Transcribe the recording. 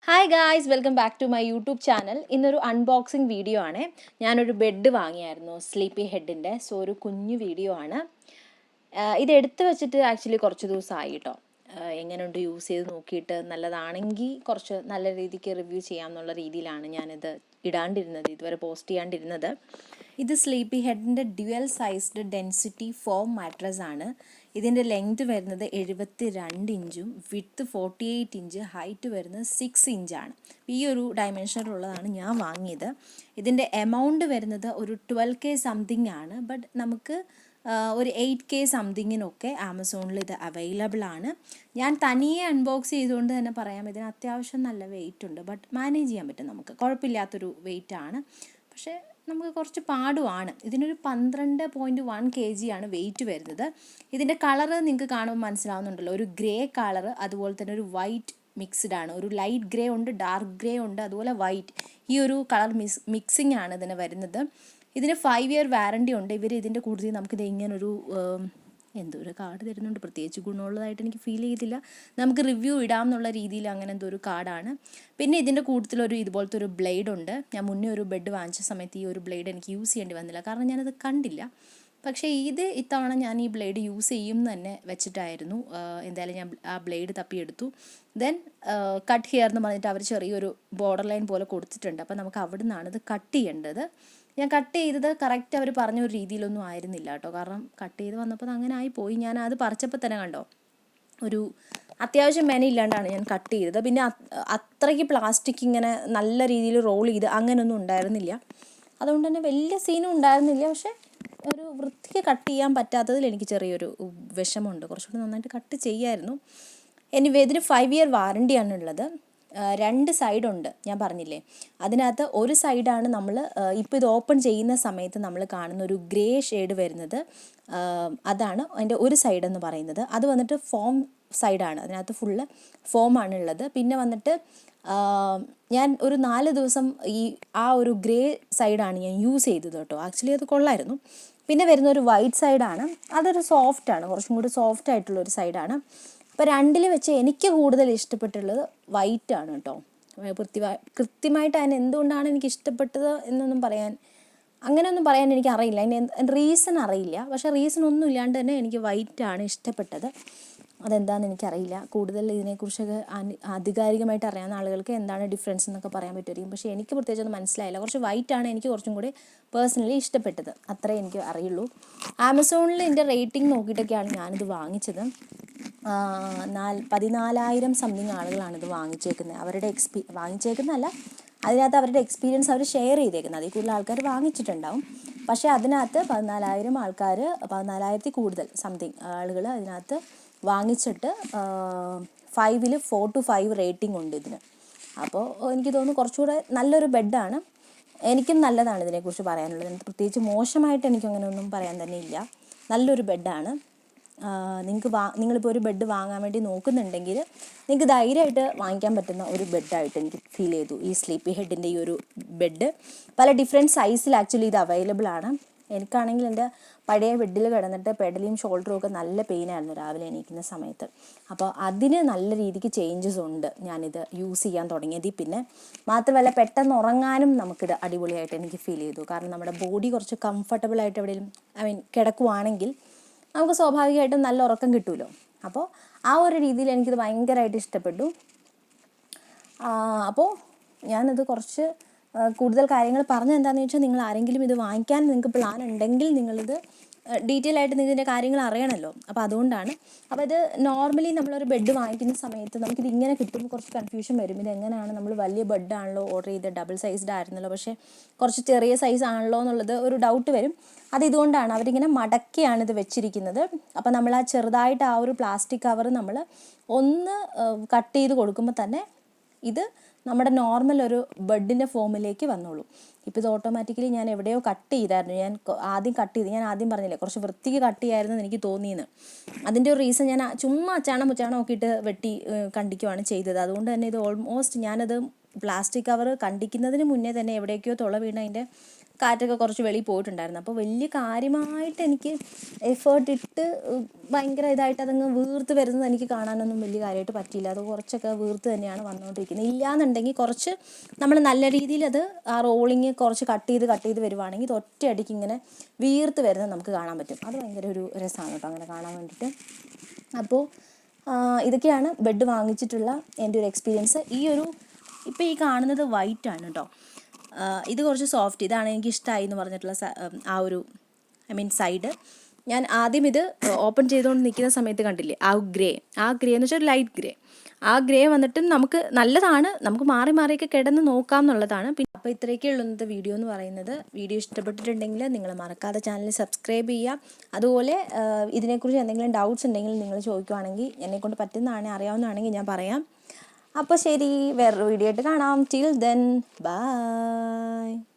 Hi guys, welcome back to my YouTube channel. ഇന്നൊരു unboxing video ആണ്. ഞാനൊരു bed വാങ്ങിയായിരുന്നു, സ്ലീപ്പി ഹെഡിൻ്റെ. സോ ഒരു കുഞ്ഞു വീഡിയോ ആണ്. ഇത് എടുത്തു വെച്ചിട്ട് ആക്ച്വലി കുറച്ച് ദിവസമായി കേട്ടോ. എങ്ങനെയുണ്ട് യൂസ് ചെയ്ത് നോക്കിയിട്ട് നല്ലതാണെങ്കിൽ കുറച്ച് നല്ല രീതിക്ക് റിവ്യൂ ചെയ്യാമെന്നുള്ള രീതിയിലാണ് ഞാനിത് ഇടാണ്ടിരുന്നത്, ഇതുവരെ പോസ്റ്റ് ചെയ്യാണ്ടിരുന്നത്. ഇത് സ്ലീപ്പി ഹെഡിൻ്റെ dual sized density foam mattress ആണ്. ഇതിൻ്റെ ലെങ്ത് വരുന്നത് 72 ഇഞ്ചും വിഡ്ത്ത് 48 ഇഞ്ച്, ഹൈറ്റ് വരുന്നത് 6 ഇഞ്ചാണ്. ഈ ഒരു ഡയമെൻഷനിലുള്ളതാണ് ഞാൻ വാങ്ങിയത്. ഇതിൻ്റെ എമൗണ്ട് വരുന്നത് ഒരു 12K സംതിങ് ആണ്. ബട്ട് നമുക്ക് ഒരു 8K സംതിങ്ങിനൊക്കെ ആമസോണിൽ ഇത് അവൈലബിൾ ആണ്. ഞാൻ തനിയെ അൺബോക്സ് ചെയ്തുകൊണ്ട് തന്നെ പറയാം, ഇതിന് അത്യാവശ്യം നല്ല വെയിറ്റ് ഉണ്ട്. ബട്ട് മാനേജ് ചെയ്യാൻ പറ്റും, നമുക്ക് കുഴപ്പമില്ലാത്തൊരു വെയിറ്റ് ആണ്. പക്ഷേ നമുക്ക് കുറച്ച് പാടുമാണ്. ഇതിനൊരു 12.1 kg ആണ് വെയിറ്റ് വരുന്നത്. ഇതിൻ്റെ കളറ് നിങ്ങൾക്ക് കാണുമ്പോൾ മനസ്സിലാവുന്നുണ്ടല്ലോ, ഒരു ഗ്രേ കളറ്, അതുപോലെ തന്നെ ഒരു വൈറ്റ് മിക്സ്ഡ് ആണ്. ഒരു ലൈറ്റ് ഗ്രേ ഉണ്ട്, ഡാർക്ക് ഗ്രേ ഉണ്ട്, അതുപോലെ വൈറ്റ്. ഈ ഒരു കളർ മിക്സിംഗ് ആണ് ഇതിന് വരുന്നത്. ഇതിന് 5 year വാറണ്ടി ഉണ്ട്. ഇവർ ഇതിൻ്റെ കൂടുതൽ നമുക്കിത് ഇങ്ങനൊരു എന്തോ ഒരു കാർഡ് തരുന്നുണ്ട്. പ്രത്യേകിച്ച് ഗുണമുള്ളതായിട്ട് എനിക്ക് ഫീൽ ചെയ്തില്ല. നമുക്ക് റിവ്യൂ ഇടാം എന്നുള്ള രീതിയിൽ അങ്ങനെ എന്തോ ഒരു കാർഡാണ്. പിന്നെ ഇതിൻ്റെ കൂടുതലൊരു ഇതുപോലത്തെ ഒരു ബ്ലേഡ് ഉണ്ട്. ഞാൻ മുന്നേ ഒരു ബെഡ് വാങ്ങിച്ച സമയത്ത് ഈ ഒരു ബ്ലേഡ് എനിക്ക് യൂസ് ചെയ്യേണ്ടി വന്നില്ല, കാരണം ഞാനത് കണ്ടില്ല. പക്ഷേ ഇത്തവണ ഞാൻ ഈ ബ്ലേഡ് യൂസ് ചെയ്യും തന്നെ വെച്ചിട്ടായിരുന്നു. എന്തായാലും ഞാൻ ആ ബ്ലേഡ് തപ്പിയെടുത്തു. ദെൻ കട്ട് ഹിയർ എന്ന് പറഞ്ഞിട്ട് അവർ ചെറിയൊരു ബോർഡർ ലൈൻ പോലെ കൊടുത്തിട്ടുണ്ട്. അപ്പോൾ നമുക്ക് അവിടെ നിന്നാണ് ഇത് കട്ട് ചെയ്യേണ്ടത്. ഞാൻ കട്ട് ചെയ്തത് കറക്റ്റ് അവർ പറഞ്ഞ ഒരു രീതിയിലൊന്നും ആയിരുന്നില്ല കേട്ടോ. കാരണം കട്ട് ചെയ്ത് വന്നപ്പോൾ അത് അങ്ങനെ ആയിപ്പോയി. ഞാൻ അത് പറിച്ചപ്പോൾ തന്നെ കണ്ടോ, ഒരു അത്യാവശ്യം മെനയില്ലാണ്ടാണ് ഞാൻ കട്ട് ചെയ്തത്. പിന്നെ അത്രയ്ക്ക് പ്ലാസ്റ്റിക് ഇങ്ങനെ നല്ല രീതിയിൽ റോൾ ചെയ്ത് അങ്ങനെയൊന്നും ഉണ്ടായിരുന്നില്ല. അതുകൊണ്ട് തന്നെ വലിയ സീനും ഉണ്ടായിരുന്നില്ല. പക്ഷേ ഒരു വൃത്തിക്ക് കട്ട് ചെയ്യാൻ പറ്റാത്തതിൽ എനിക്ക് ചെറിയൊരു വിഷമമുണ്ട്. കുറച്ചുകൂടി നന്നായിട്ട് കട്ട് ചെയ്യായിരുന്നു. ഇതിന് 5 year വാറണ്ടിയാണ് ഉള്ളത്. 2 സൈഡുണ്ട്, ഞാൻ പറഞ്ഞില്ലേ. അതിനകത്ത് ഒരു സൈഡാണ് നമ്മൾ ഇപ്പോൾ ഇത് ഓപ്പൺ ചെയ്യുന്ന സമയത്ത് നമ്മൾ കാണുന്ന ഒരു ഗ്രേ ഷെയ്ഡ് വരുന്നത്. അതാണ് അതിൻ്റെ ഒരു സൈഡ് എന്ന് പറയുന്നത്. അത് വന്നിട്ട് ഫോം സൈഡാണ്, അതിനകത്ത് ഫുള്ള് ഫോമാണ് ഉള്ളത്. പിന്നെ വന്നിട്ട് ഞാൻ ഒരു 4 ദിവസം ആ ഒരു ഗ്രേ സൈഡാണ് ഞാൻ യൂസ് ചെയ്തത് കേട്ടോ. ആക്ച്വലി അത് കൊള്ളായിരുന്നു. പിന്നെ വരുന്ന ഒരു വൈറ്റ് സൈഡാണ്. അതൊരു സോഫ്റ്റാണ്, കുറച്ചും കൂടി സോഫ്റ്റ് ആയിട്ടുള്ളൊരു സൈഡാണ്. അപ്പോൾ രണ്ടിൽ വെച്ച് എനിക്ക് കൂടുതൽ ഇഷ്ടപ്പെട്ടുള്ളത് വൈറ്റ് ആണ് കേട്ടോ. കൃത്യമായിട്ട് അതിന് എന്തുകൊണ്ടാണ് എനിക്ക് ഇഷ്ടപ്പെട്ടത് എന്നൊന്നും അങ്ങനെയൊന്നും പറയാൻ എനിക്കറിയില്ല. അതിന് റീസൺ അറിയില്ല. പക്ഷേ റീസൺ ഒന്നും ഇല്ലാണ്ട് തന്നെ എനിക്ക് വൈറ്റാണ് ഇഷ്ടപ്പെട്ടത്. അതെന്താണെന്ന് എനിക്കറിയില്ല. കൂടുതൽ ഇതിനെക്കുറിച്ചൊക്കെ ആധികാരികമായിട്ട് അറിയാവുന്ന ആളുകൾക്ക് എന്താണ് ഡിഫറൻസ് എന്നൊക്കെ പറയാൻ പറ്റുമായിരിക്കും. പക്ഷേ എനിക്ക് പ്രത്യേകിച്ചൊന്നും മനസ്സിലായില്ല. കുറച്ച് വൈറ്റാണ് എനിക്ക് കുറച്ചും കൂടി പേഴ്സണലി ഇഷ്ടപ്പെട്ടത്. അത്രേ എനിക്ക് അറിയുള്ളൂ. ആമസോണിൽ എൻ്റെ റേറ്റിംഗ് നോക്കിയിട്ടൊക്കെയാണ് ഞാനിത് വാങ്ങിച്ചത്. 14,000 സംതിങ് ആളുകളാണിത് വാങ്ങിച്ചേക്കുന്നത്. അവരുടെ വാങ്ങിച്ചേക്കുന്നതല്ല, അതിനകത്ത് അവരുടെ എക്സ്പീരിയൻസ് അവർ ഷെയർ ചെയ്തേക്കുന്നത്. അതിൽ കൂടുതൽ ആൾക്കാർ വാങ്ങിച്ചിട്ടുണ്ടാവും. പക്ഷേ അതിനകത്ത് 14,000 ആൾക്കാർ, 14,000 കൂടുതൽ സംതിങ് ആളുകൾ അതിനകത്ത് വാങ്ങിച്ചിട്ട് 5ൽ 4 to 5 റേറ്റിംഗ് ഉണ്ട് ഇതിന്. അപ്പോൾ എനിക്ക് തോന്നുന്നു കുറച്ചുകൂടെ നല്ലൊരു ബെഡാണ്. എനിക്കും നല്ലതാണ് ഇതിനെക്കുറിച്ച് പറയാനുള്ളത്. പ്രത്യേകിച്ച് മോശമായിട്ട് എനിക്കങ്ങനെ ഒന്നും പറയാൻ തന്നെ ഇല്ല. നല്ലൊരു ബെഡാണ്. നിങ്ങളിപ്പോൾ ഒരു ബെഡ് വാങ്ങാൻ വേണ്ടി നോക്കുന്നുണ്ടെങ്കിൽ നിങ്ങൾക്ക് ധൈര്യമായിട്ട് വാങ്ങിക്കാൻ പറ്റുന്ന ഒരു ബെഡായിട്ട് എനിക്ക് ഫീൽ ചെയ്തു ഈ സ്ലീപ്പി ഹെഡിൻ്റെ ഈ ഒരു ബെഡ്. പല ഡിഫറെൻറ്റ് സൈസിൽ ആക്ച്വലി ഇത് അവൈലബിൾ ആണ്. എനിക്കാണെങ്കിൽ എൻ്റെ പഴയ ബെഡിൽ കിടന്നിട്ട് പെഡലിയും ഷോൾഡറും ഒക്കെ നല്ല പെയിനായിരുന്നു രാവിലെ എണീക്കുന്ന സമയത്ത്. അപ്പോൾ അതിന് നല്ല രീതിക്ക് ചേഞ്ചസ് ഉണ്ട് ഞാനിത് യൂസ് ചെയ്യാൻ തുടങ്ങിയത്. പിന്നെ മാത്രമല്ല, പെട്ടെന്ന് ഉറങ്ങാനും നമുക്കിത് അടിപൊളിയായിട്ട് എനിക്ക് ഫീൽ ചെയ്തു. കാരണം നമ്മുടെ ബോഡി കുറച്ച് കംഫർട്ടബിളായിട്ട് എവിടെയും കിടക്കുവാണെങ്കിൽ നമുക്ക് സ്വാഭാവികമായിട്ടും നല്ല ഉറക്കം കിട്ടുമല്ലോ. അപ്പോൾ ആ ഒരു രീതിയിൽ എനിക്കിത് ഭയങ്കരമായിട്ട് ഇഷ്ടപ്പെട്ടു. അപ്പോൾ ഞാനത് കുറച്ച് കൂടുതൽ കാര്യങ്ങൾ പറഞ്ഞതെന്താണെന്ന് വെച്ചാൽ, നിങ്ങൾ ആരെങ്കിലും ഇത് വാങ്ങിക്കാൻ നിങ്ങൾക്ക് പ്ലാൻ ഉണ്ടെങ്കിൽ നിങ്ങളിത് ഡീറ്റെയിൽ ആയിട്ട് ഇതിൻ്റെ കാര്യങ്ങൾ അറിയണമല്ലോ. അപ്പോൾ അതുകൊണ്ടാണ്. അപ്പോൾ ഇത് നോർമലി നമ്മളൊരു ബെഡ് വാങ്ങിക്കുന്ന സമയത്ത് നമുക്കിത് ഇങ്ങനെ കിട്ടുമ്പോൾ കുറച്ച് കൺഫ്യൂഷൻ വരും. ഇതെങ്ങനെയാണ്, നമ്മൾ വലിയ ബെഡാണല്ലോ ഓർഡർ ചെയ്ത്, ഡബിൾ സൈസ്ഡ് ആയിരുന്നല്ലോ, പക്ഷേ കുറച്ച് ചെറിയ സൈസ് ആണല്ലോ എന്നുള്ളത് ഒരു ഡൗട്ട് വരും. ഇതുകൊണ്ടാണ് അവരിങ്ങനെ മടക്കിയാണ് ഇത് വെച്ചിരിക്കുന്നത്. അപ്പോൾ നമ്മൾ ആ ചെറുതായിട്ട് ആ ഒരു പ്ലാസ്റ്റിക് കവർ നമ്മൾ ഒന്ന് കട്ട് ചെയ്ത് കൊടുക്കുമ്പോൾ തന്നെ ഇത് നമ്മുടെ നോർമൽ ഒരു ബെഡിൻ്റെ ഫോമിലേക്ക് വന്നോളൂ. ഇപ്പോൾ ഇത് ഓട്ടോമാറ്റിക്കലി ഞാൻ എവിടെയോ കട്ട് ചെയ്തായിരുന്നു. ഞാൻ ആദ്യം പറഞ്ഞില്ലേ കുറച്ച് വൃത്തിക്ക് കട്ട് ചെയ്യായിരുന്നു എനിക്ക് തോന്നിയെന്ന്. അതിൻ്റെ ഒരു റീസൺ ഞാൻ ചുമ്മാ അച്ചാണം മുച്ചാണം നോക്കിയിട്ട് വെട്ടി കണ്ടിക്കുവാണ് ചെയ്തത്. അതുകൊണ്ട് തന്നെ ഇത് ഓൾമോസ്റ്റ് ഞാനത് പ്ലാസ്റ്റിക് കവർ കണ്ടിക്കുന്നതിന് മുന്നേ തന്നെ എവിടേക്കോ തുള വീണ് അതിൻ്റെ കാറ്റൊക്കെ കുറച്ച് വെളിയിൽ പോയിട്ടുണ്ടായിരുന്നു. അപ്പോൾ വലിയ കാര്യമായിട്ട് എനിക്ക് എഫേർട്ട് ഇട്ട് ഭയങ്കര ഇതായിട്ട് അതങ്ങ് വീർത്ത് വരുന്നത് എനിക്ക് കാണാനൊന്നും വലിയ കാര്യമായിട്ട് പറ്റിയില്ല. അത് കുറച്ചൊക്കെ വീർത്ത് തന്നെയാണ് വന്നുകൊണ്ടിരിക്കുന്നത്. ഇല്ലയെന്നുണ്ടെങ്കിൽ കുറച്ച് നമ്മൾ നല്ല രീതിയിൽ അത് ആ റോളിങ് കുറച്ച് കട്ട് ചെയ്ത് വരുവാണെങ്കിൽ ഇത് ഒറ്റയടിക്ക് ഇങ്ങനെ വീർത്ത് വരുന്നത് നമുക്ക് കാണാൻ പറ്റും. അത് ഭയങ്കര ഒരു രസമാണ് കേട്ടോ അങ്ങനെ കാണാൻ വേണ്ടിയിട്ട്. അപ്പോൾ ഇതൊക്കെയാണ് ബെഡ് വാങ്ങിച്ചിട്ടുള്ള എൻ്റെ ഒരു എക്സ്പീരിയൻസ്. ഇപ്പോൾ ഈ കാണുന്നത് വൈറ്റ് ആണ് കേട്ടോ. ഇത് കുറച്ച് സോഫ്റ്റ്, ഇതാണ് എനിക്ക് ഇഷ്ടമായി എന്ന് പറഞ്ഞിട്ടുള്ള ആ ഒരു സൈഡ്. ഞാൻ ആദ്യം ഇത് ഓപ്പൺ ചെയ്തുകൊണ്ട് നിൽക്കുന്ന സമയത്ത് കണ്ടില്ലേ ആ ഗ്രേ എന്ന് വെച്ചാൽ ലൈറ്റ് ഗ്രേ, ആ ഗ്രേ വന്നിട്ടും നമുക്ക് നല്ലതാണ്, നമുക്ക് മാറി മാറിയൊക്കെ കിടന്ന് നോക്കാം എന്നുള്ളതാണ്. പിന്നെ അപ്പോൾ ഇത്രയൊക്കെ ഉള്ളൂ ഇന്നത്തെ വീഡിയോ എന്ന് പറയുന്നത്. വീഡിയോ ഇഷ്ടപ്പെട്ടിട്ടുണ്ടെങ്കിൽ നിങ്ങൾ മറക്കാതെ ചാനൽ സബ്സ്ക്രൈബ് ചെയ്യുക. അതുപോലെ ഇതിനെക്കുറിച്ച് എന്തെങ്കിലും ഡൗട്ട്സ് ഉണ്ടെങ്കിൽ നിങ്ങൾ ചോദിക്കുവാണെങ്കിൽ എന്നെക്കൊണ്ട് പറ്റുന്നതാണെങ്കിൽ അറിയാവുന്നതാണെങ്കിൽ ഞാൻ പറയാം. അപ്പോൾ ശരി, വേറൊരു വീഡിയോ ആയിട്ട് കാണാം. Till then bye.